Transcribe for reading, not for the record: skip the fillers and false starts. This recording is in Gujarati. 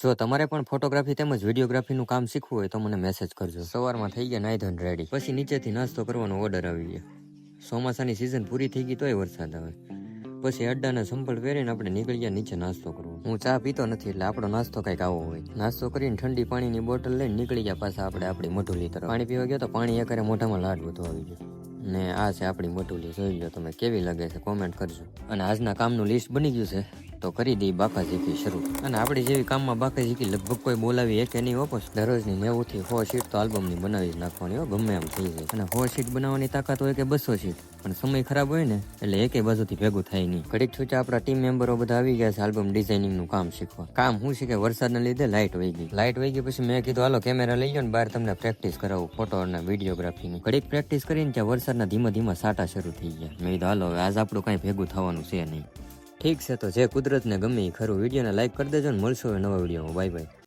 જો તમારે પણ ફોટોગ્રાફી તેમજ વિડીયોગ્રાફીનું કામ શીખવું હોય તો મને મેસેજ કરજો. સવારમાં થઈ ગયા નાઈ ધોઈને રેડી, પછી નીચેથી નાસ્તો કરવાનો ઓર્ડર આવી ગયો. ચોમાસાની સિઝન પૂરી થઈ ગઈ તોય વરસાદ આવે. પછી અડ્ડાના સંપલ પહેરીને આપણે નીકળી ગયા નીચે નાસ્તો કરવો. હું ચા પીતો નથી એટલે આપણો નાસ્તો કંઈક આવો હોય. નાસ્તો કરીને ઠંડી પાણીની બોટલ લઈને નીકળી ગયા પાછા આપણે આપણી મઢુલી તરફ. પાણી પીવા ગયો તો પાણી એકરે મોઢામાં લાડ બધું આવી ગયું. ને આ છે આપણી મઢુલી, જોઈ લો તમે કેવી લાગે છે કોમેન્ટ કરજો. અને આજના કામનું લિસ્ટ બની ગયું છે તો કરી દઈ બાકાઝીકી શરૂ. અને આપણી જેવી કામમાં બાકાઝીકી લગભગ કોઈ બોલાવી એક નહીં ઓપો. દરરોજની 90 થી 100 શીટ તો આલ્બમની બનાવી જ નાખવાની હો, ગમે એમ થઈ જાય. અને 100 શીટ બનાવવાની તાકાત હોય કે 200 શીટ, પણ સમય ખરાબ હોય ને એટલે એકે બાજુથી ભેગું થાય નહીં. ઘડીક છૂટા આપણા ટીમ મેમ્બરો બધા આવી ગયા છે આલ્બમ ડિઝાઇનિંગનું કામ શીખવા. કામ શું છે કે વરસાદના લીધે લાઇટ વહી ગઈ. પછી મેં કીધું હાલો કેમેરા લઈ ગયો ને બહાર તમને પ્રેક્ટિસ કરાવું ફોટો અને વિડીયોગ્રાફીની. ઘડીક પ્રેક્ટિસ કરીને ત્યાં વરસાદના ધીમા ધીમા સાટા શરૂ થઈ ગયા. મેં કીધું હાલો હવે આજ આપણું કાંઈ ભેગું થવાનું છે નહીં. ઠીક છે તો જે કુદરતને ગમે એ ખરું. વિડીયોને લાઈક કરી દેજો ને મળશું હવે નવા વિડીયોમાં. Bye bye.